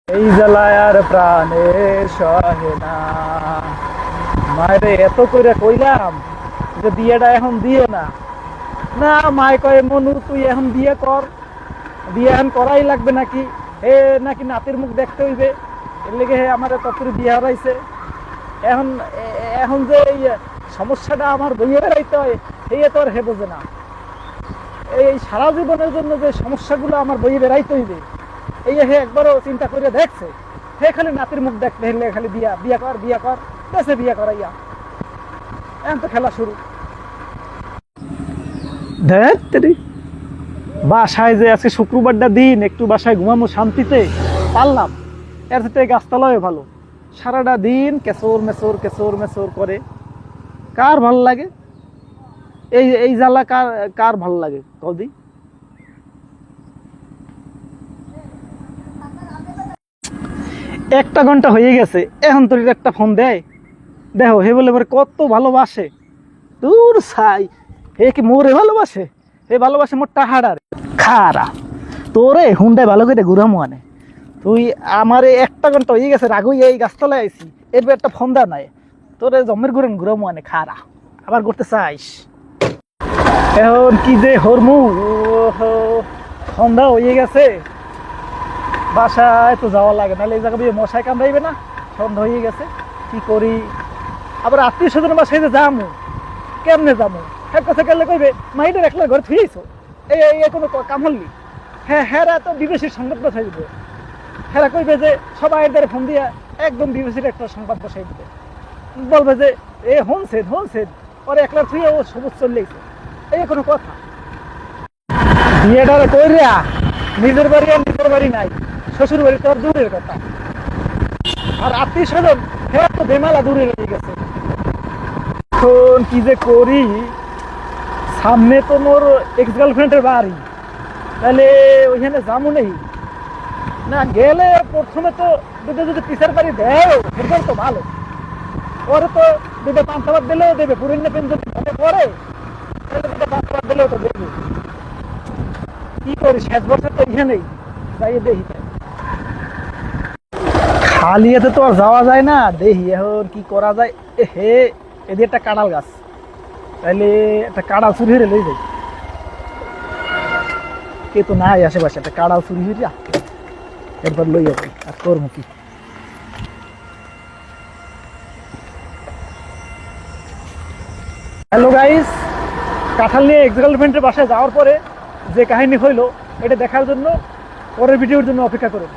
এই জ্বালায় আর প্রাণে সহে না। মায়েরে এত করে কইলাম যে বিয়েটা এখন দিও না। না, মায় কয় মনু তুই এখন বিয়ে কর, বিয়ে এখন করাই লাগবে নাকি, এ নাকি নাতির মুখ দেখতে হইবে, এর লেগে হে আমার তত্ত্বের বিয়ে হারাইছে। এখন এখন যে এই সমস্যাটা আমার বইয়ে বেড়াইতে হয়, এই তো আর হে বোঝে না। এই সারা জীবনের জন্য যে সমস্যাগুলো আমার বইয়ে বেড়াইতে হইবে, এই হে একবারও চিন্তা করে দেখছে? হে খালি নাতির মুখ দেখতে হেলে খালি বিয়া বিয়া কর বিয়া কর, দেশে বিয়া করাইয়া এখন তো খেলা শুরু। ধ্যাত্তেরি, বাসায় যে আজকে শুক্রবারটা দিন একটু বাসায় ঘুমামো শান্তিতে, পারলাম? এর থেকে গাছতলায় ভালো। সারাটা দিন কেসর মেসর কেসর মেসর করে, কার ভাল লাগে? এই এই জ্বালা কার কার ভাল লাগে কদি? একটা ঘন্টা হয়ে গেছে, এখন তোর একটা ফোন দেয়, দেখো হে বলে কত ভালোবাসে। দূর ছাই, হে কি মোরে ভালোবাসে? হে ভালোবাসে মোর টাহাড়ার খারা। তোরে হুন্ডায় ভালো করে ঘুরামো আনে, তুই আমারে একটা ঘন্টা হয়ে গেছে রাগুই এই গাছতলায় আইসি, এরপর একটা ফোন দা নাই, তোরে জমের ঘুরেন ঘুরামো আনে খারা, আবার করতে চাইস? এখন কি যে হরমু, সন্ধ্যা হয়ে গেছে, বাসায় তো যাওয়া লাগে, নাহলে এই জায়গা দিয়ে মশায় কামড়াইবে না? সন্ধ্যা হয়ে গেছে, কি করি? আবার আত্মীয় স্বজনের বাসায় যে যামু, কেমনে যাবো? হ্যাঁ কথা গেলে কইবে মাইদের একলা ঘরে থুয়েছো, এই কোনো কাম হলি? হ্যাঁ হ্যাঁ তো বিদেশির সংবাদ বসাই দিবে, হ্যাঁ কইবে যে সবাই এদের ফোন দিয়া একদম বিদেশির একটা সংবাদ বসাই দিবে, বলবে যে এ হনছেন হনছেন ওর একলা থুয়ে ও সবুজ চললেইছে, এই কোনো কথা? বিয়েটা কইরা নিজের বাড়ি আর নিজের বাড়ি নাই, শ্বশুর বাড়ি তো আর দূরের কথা, আর আত্মীয় স্বজন হ্যাঁ তো বেমালা দূরে রয়ে গেছে। এখন কি যে করি? সামনে তো মোর এক্স গার্লফ্রেন্ডের বাড়ি, তাহলে ওইখানে যাবো নেই না? গেলে প্রথমে তো দুটো যদি পিসার বাড়ি দেয় সেটাও তো ভালো, পরে তো দুটো পাঁচবার দিলেও দেবে, পুরনো পেন যদি মনে পড়ে তাহলে দুটো পাঁচবার দিলেও তো দেবে। কি করি, শেষ বছর তো এখানেই যাই দেখি, খালি এতে তো আর যাওয়া যায় না, দেখি এখন কি করা যায়। হে এদের একটা কাঁড়াল গাছ, তাহলে একটা কাঁড়াল চুরি হয়ে লই যাই, কে তো নাই আশেপাশে, একটা কাঁড়াল চুরি হয়ে এরপর লই যাবে আর করবো কি? হ্যালো গাইস, কাঁঠাল নিয়ে এক্স গার্লফ্রেন্ডের বাসায় যাওয়ার পরে যে কাহিনী হইলো, এটা দেখার জন্য পরের ভিডিওর জন্য অপেক্ষা করুন।